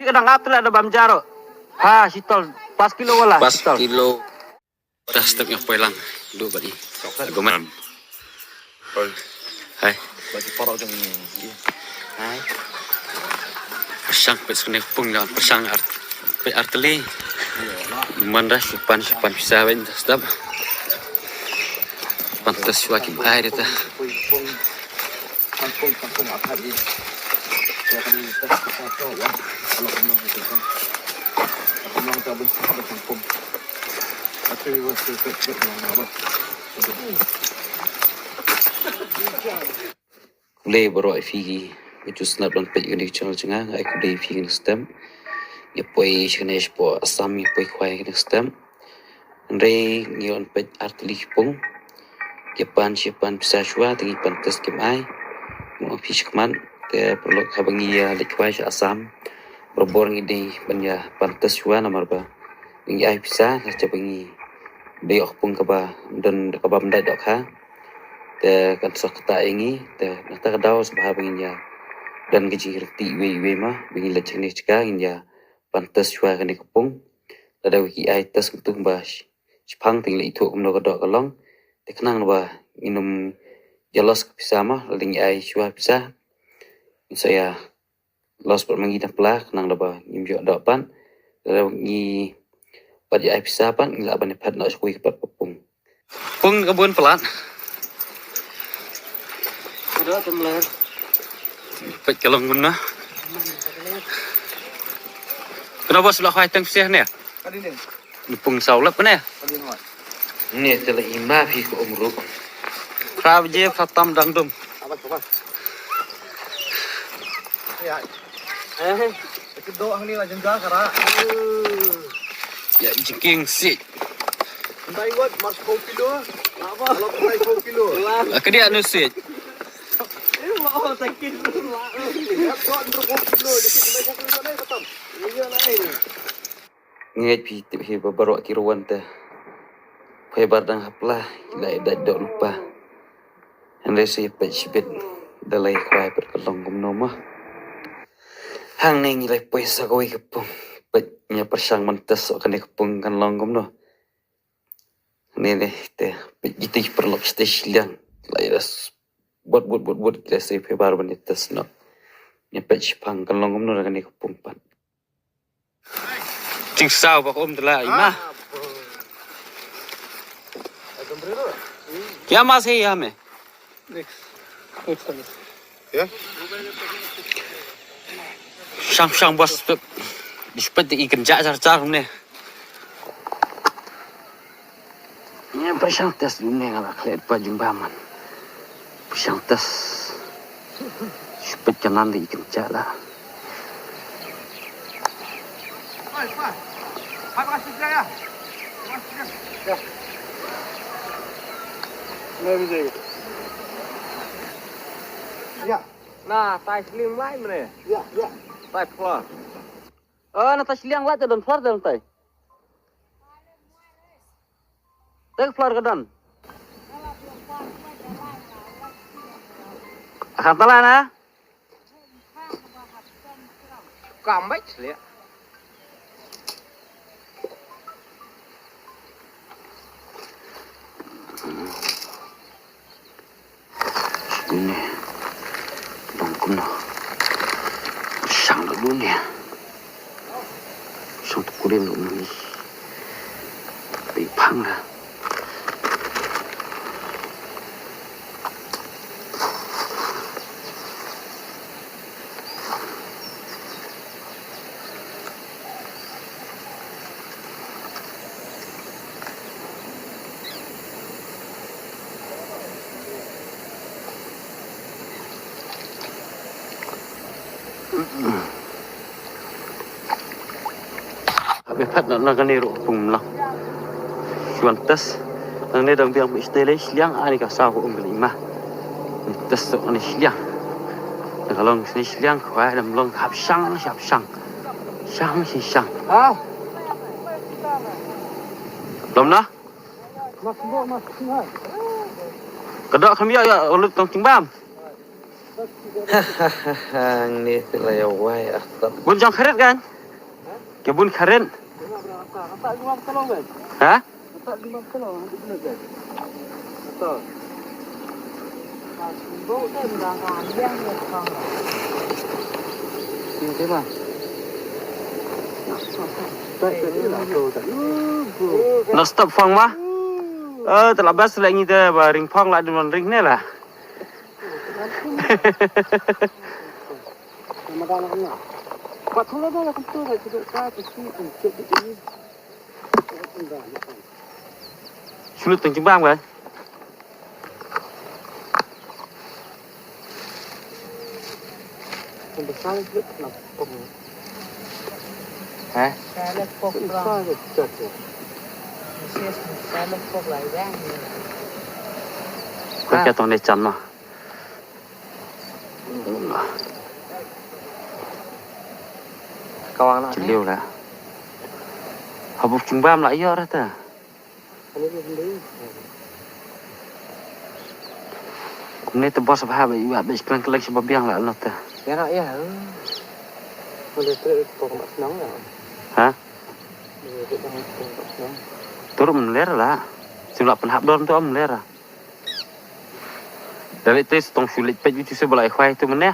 kadang apel ada bam jaro. Ha, sitol pas kilo wala. Pas kilo. Dah step yang pelang. Dua balik. Argumen. Hai. Bagi para jeng. Hai. Persang pes pung jangan persang arteli. Mana sipan bisa ben step. Pantas lagi air itu. Kampung apa ini? Silakan ini kita ya. Kalau memang itu kan. Memang tak besar kampung. Tapi waktu itu apa? Kulay baru figi. Itu snap dan pej unik channel cengang. Aku kulay figi stem. Ya poi shkanesh po asam ya poi kwai stem. Andre ngion pej arteli pung. Japan bisa shua tinggi pantas kemai. Mau fish keman te perlu kabangi ya likwai asam. Berbor ngidi banya pantas shua namar ba. Ngi ai bisa nak cabangi. Day pung kaba dan kaba mendai dok ha. Te kan sok ta ingi te nak ta daw sabah banginya. Dan gaji reti we mah bangi lecek ni cika ya pantas shua kan kepung. Ada wiki ai tas kutung ba. Sipang tinggal itu kumno dok kalong. Te kenang ba minum jelas bisa mah ling ai shua bisa. Saya los per mangi pela kenang ba nyimjo dopan. Lalu ngi pada ai bisa pan ila ban pat nak skui kepat pung. Pung kebun pelat. Ada temler. Pet kalong guna. Kenapa sebelah kau teng sih ni? Kali ni. Pung saulap ni. Kali ni. Ni telah ima fi ko umru. Krab je khatam dangdum. Apa? Ya. Itu doang ni lah jenggal kara. Ya jengking si. Entah iwat mas kilo. Apa? Kalau kau kilo. Kedia anu si. Mau takin lah. Ya kau untuk kilo. Jadi kita kilo ni khatam. Iya lain. Ngai pi baru kiruan teh. Kau bardang haplah. Ilai dah lupa. Henry saya pecibet dalai kau berkelong kumnomah. Hang neng ilai puasa kau kepung. Petnya persang mantas akan kepung kan longgom no. Nene teh pejiti perlok stasiun. Lairas buat kita saya pebar banitas no. Nya pejipang kan longgom no akan kepung pan. Cing sao pak telah imah. Ya masih ya me. Ya. Sang bos seperti ikan jar ni. Ini persang tes dunia kalau kalian pajung baman. Persang tes seperti nanti ikan jar lah. Ya. Nah, tai sling lai mana? Ya. Tai keluar. Nah tai sling lai tu dan keluar dan tai. Tai keluar ke dan. Kantalah na. Kambek selia. Ini longkum no. Sang la dunia. Sang tu kulen lo ni. Pi pang lah. Habis pat nak kena pun lah. Kuantas, nang ni dang biang istilah siang ani kasau lima. Tas tu ani siang. Kalau ni siang kau ada melong siap sang. Ah, Belum nah? mas. Kedok kami ya ulut tong timbam. Ni telah ya wai akhtar. Bunjang keret kan? Kebun karen. Tak gimana tolong guys. Hah? Tak gimana tolong nanti benar guys. Betul. Bau tu dah yang kang. Ini dia mah. Nó stop phong mà tao bas lại như thế và ring phong lại được ring này là sulit từng bang vậy hả? Có cái tông này chắn mà chỉ liều là họ buộc chúng bam lại do đó ta cũng nên tụi boss phải vậy bạn bị căng căng sebab biang lại nó ta ya nak ya boleh tu nóng rồi hả turun melera lah sudah penhap don tu melera dari itu tong sulit pej itu sebelah ikhwai tu mana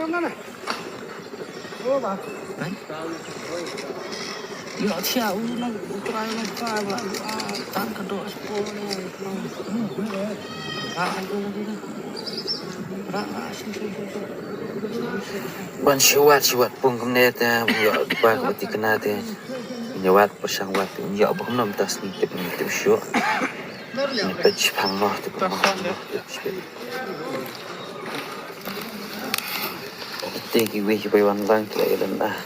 mana oh bah ya sia nó try nó try là tăng cái độ sport này ban siwat pun kemudian ta ya ba ko ti kena te nyawat pasang wat ya ba nam tas ni tip syo ni pej phang no tu ko te ki we ki wan lang tu ai dan ah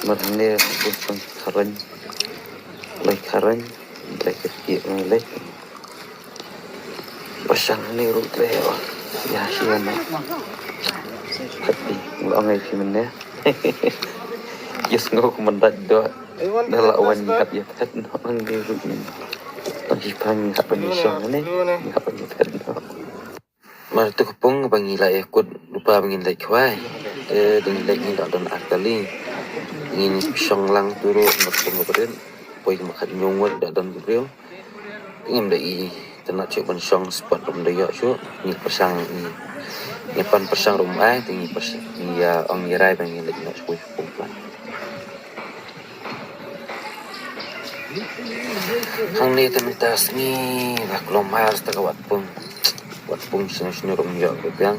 mar ne pun kharan lai ki lai pasang ni ru tre ya sian na hati lo ngai ki men ne yes ngo ko man dat do dala wan hap ya tat no ang di ru ni pagi pang hap ni song ne hap ni tat no mar tu pung bangi la ekut lupa bangin lai kwai dengan lai ni don akali ingin song lang turu mak pengobren poi makat nyongwat don brio ingin dai tenak cek ban song spot dom daya chu ni pasang ni pan pasang rumah tinggi pasang ya ong yirai bangin lai nak sepoi pungplan hang ni tementas ni bak lomar tagawat pung wat pung sinu rum ya begang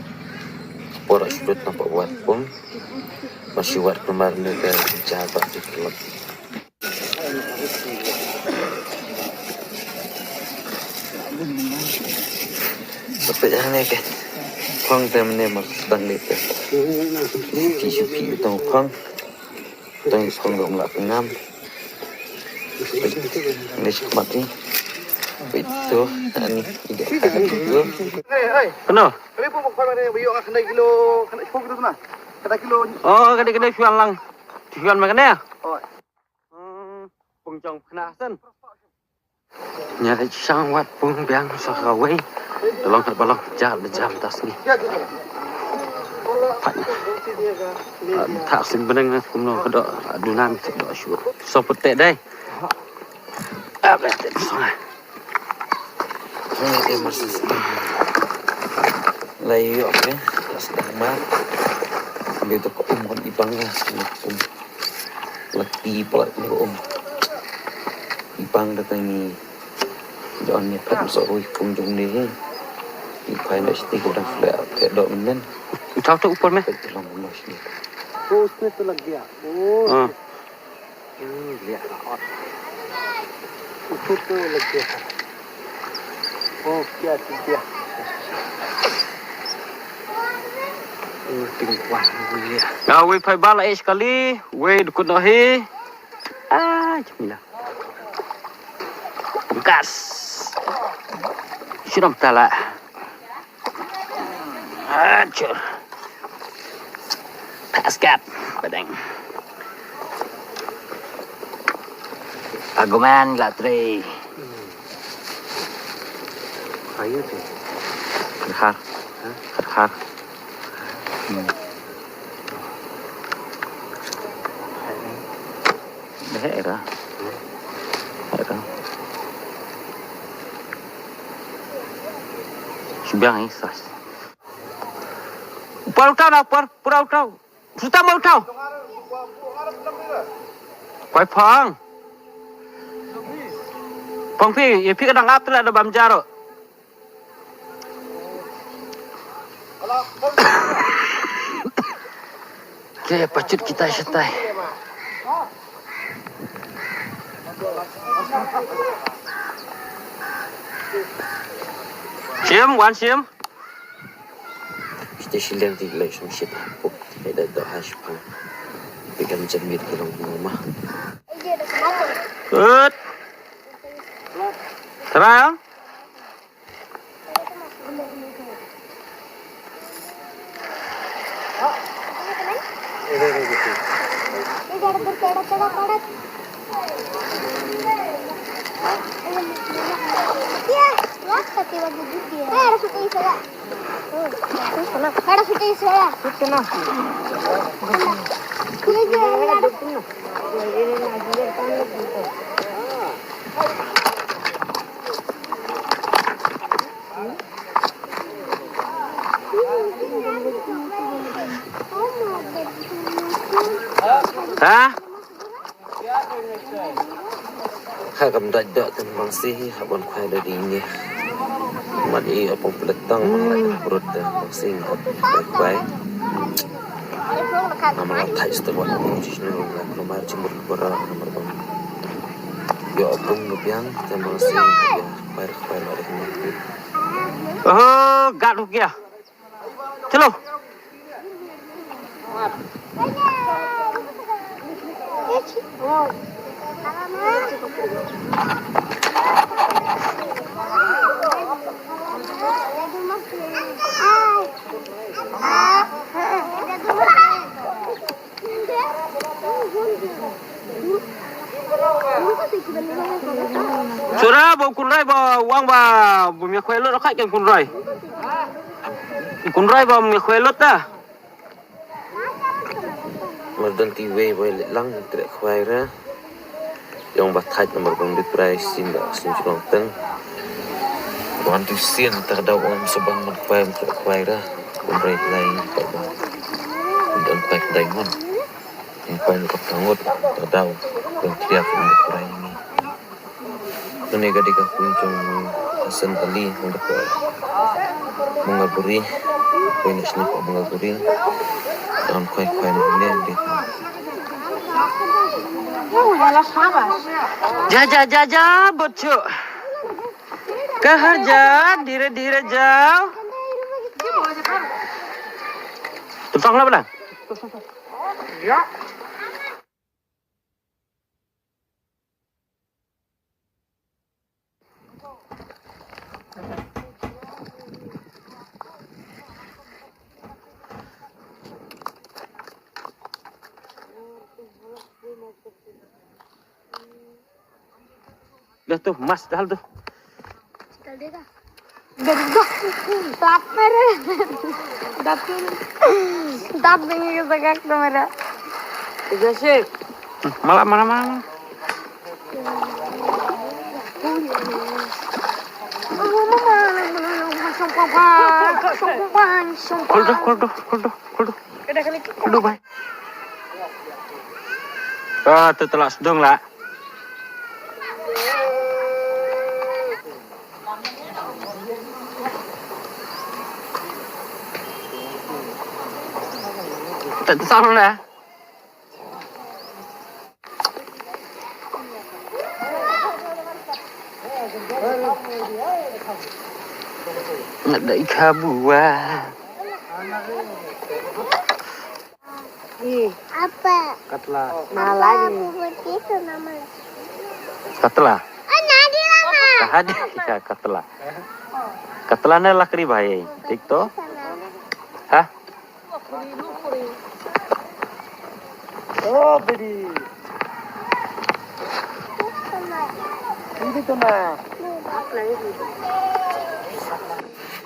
pora sudut nampak wat pung masih wat kemarin ke jabat di klub sampai jangan ke khong temen mas sedang ni ke kisu tong khong dong lak ngam ni cepat ni itu ani tidak itu kenal kali pun bukan mana biok kena kilo kena 10 kilo sana kena kilo oh kena jual lang jual makan ya oh pung chong kena sen nhà thầy sang wat pung biang sa kawai tolong hat balong jam tas ni thak sim beneng kum no kedo adunan kedo syur so pete dai apa tu sangat ini dia masih layu oke sedang mat ambil tu kau umon ibangnya lagi pula ni ibang datang ni John ni pat so rui pung jung ni ni pai nak sti ko dah flat ke dok menen tahu tu upar meh dalam mas ni oh उसमें तो लग गया oh lihat lah itu लग गया oh क्या dia tinggal ni ya we pai bala sekali we dukut nahi cemilah gas sudah tala acur paskat badang aguman latre ayo tu har ขาดไม่ให้เหรอให้เหรอBiang isas. Par utau dah, pura utau. Sudah mau utau. Pai Phong. Phong phi, ya phi kadang apa ada bam jaro. Okay, pacut kita setai. Xiêm, quán xiêm. Kita silang tiga lagi sama siapa pun. Ada doa siapa. Pegang cermin ke dalam rumah. Good. Terang. Hah? Hakam dadak dan masih habon kuai dari ini. Madi apa pendatang perut dan masih kuai. Nama latai setelah menguji nurungan nomor cembur berapa nomor bang. Yo opung nubiang dan masih ya kuai dari ini. Oh, gak rugi ya. Chalo. Sura bo kun rai bo wang ba bo mi khoi lot khai ken kun rai. Kun rai bo mi khoi lot ta. Merdan tiwe boleh lang tidak kuai ra. Yang batai nomor bang di price sinda sinjulong teng. Wan tu sien terdapat orang sebang kuai kuai ra. Kuai lain tak bah. Dan tak diamond. Kuai nak tangut terdapat yang tiap untuk kuai ini. Ini ketika kunjung Hasan Ali untuk mengaburi kuai nak sini mengaburi dan kuai ini di. जा बच्चों कहाँ जा धीरे धीरे जाओ तुम ना बोला dah tuh mas dah tuh malah Koldo bay tu telak sedung lah tak tersalah lah ada ikan buah apa? Katla. Malah putih itu namanya. Katla. Nadi lama. Hadi ya katla. Katla ne lakri bhai. ठीक तो? हाँ? Oh bedi. Ini तो ना.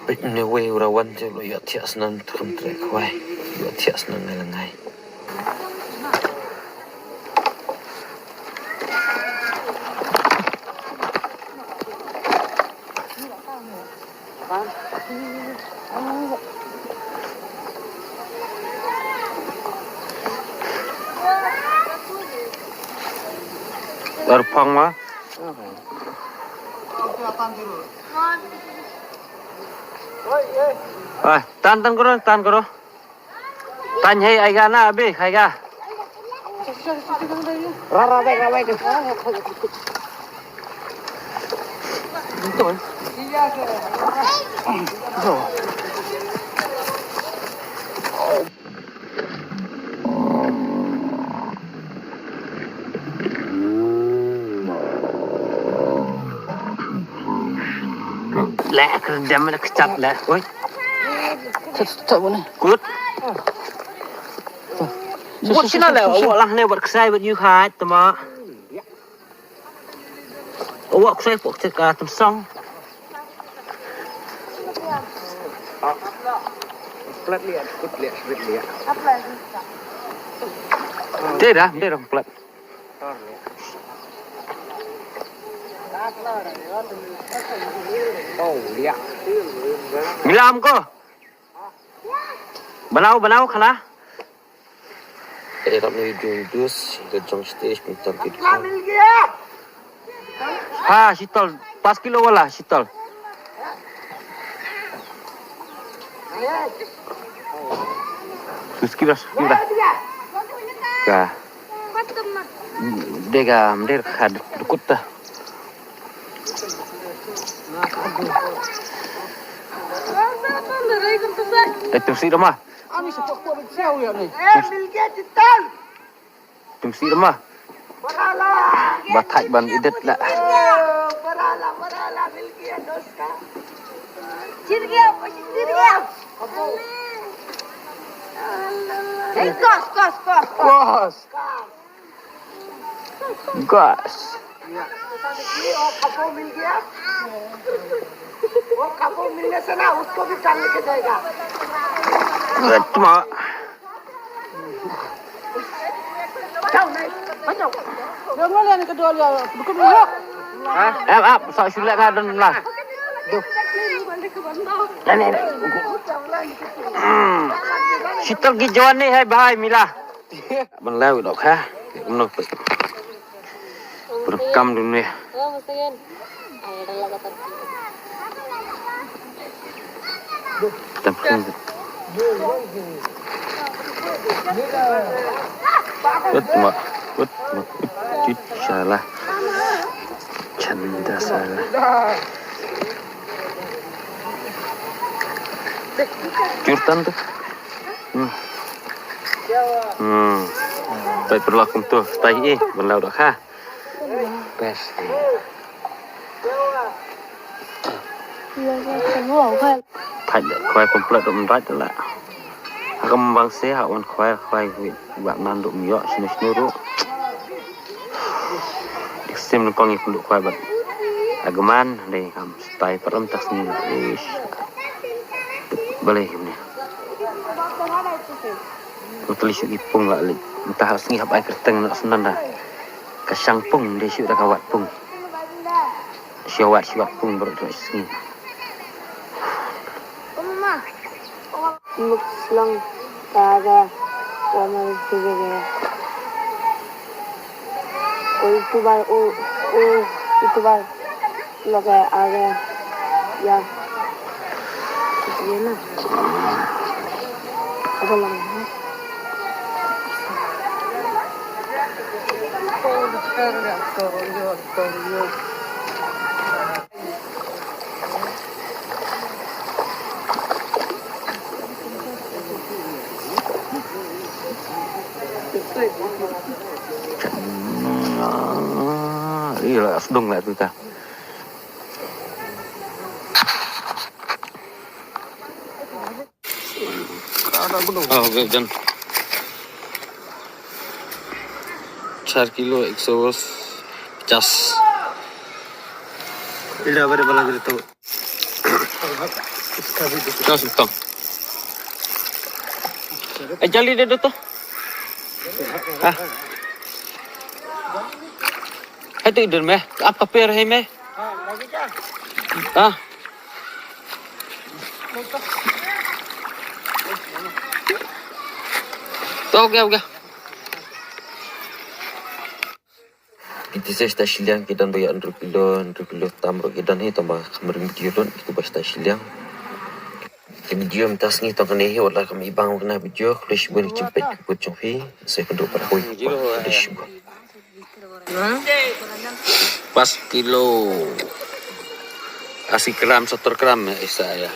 Bích nè quê ra quan cho lo yat thias nan thum tre khoai yat thias nan là ngay ở phòng mà rồi tan kरो tan hay ai ga na abi khai ga Ra baik. Betul. Lẹ kerja mana kecat lẹ. Oi. Tak boleh. Good. Buat sini lah. Awak lah ni buat kesai buat you hide tema. Awak kesai buat cakap temsong. Plat lihat, split lihat. Dia dah plat. Oh, lihat. Milam ko. Banau khala. Để làm nơi đường dus để trong stage mình tập kịch Ha, Shitol. 5 kilo wala, Shitol. Suskibras. Ka. Dega, khad dukutta. Tumsi rumah. Ani sepak kuat bersiau ya ni. Tumsi rumah. Bathai ban idet la. Chir gaya. Kos. Gas. वो कपो मिलने से ना उसको भी टाल लेके जाएगा Cuma Dia mana ni kedua dia? Bukan lihat. sok sulat kan dan lah. Ini. Shitol gi jawan ni hai bahai mila. Ban lau dok ha. Umno. Berekam dunia. Tapi betul, salah, canda salah. Curtan tuh. Baik berlaku tuh, tahi belau dah ha. Best. Thay khoai komplit đụng rách là Agam bang seha on khoai buat nanduk miok sini ru. Sim nempang ikut khoai buat agaman deh kam stay peram tas ni boleh ni. Betul isu ipung lah entah harus ngihap air kerteng nak senan dah. Kasang pung dia isu dah kawat pung. Siawat pung berterus ni. Muslang para woman figure. Itu bar loga area ya. Ini apa lagi? Iya, sedung lah tu ta. Oh, okay, dan 4 kilo 150. Ila bare bala gitu. Sekali itu. Terus betul. Jali dia tu. Ah. Itu idur meh. Apa per hai meh? Ah. Tahu ke? Kita saya silang kita bayar 100 kilo tamro kita ni tambah kemarin video don itu basta silang. Video mentas ni tong kene wala kami bang kena video krish bun cepet keput chofi saya kedua para koi krish pas kilo asik gram 1 gram ya saya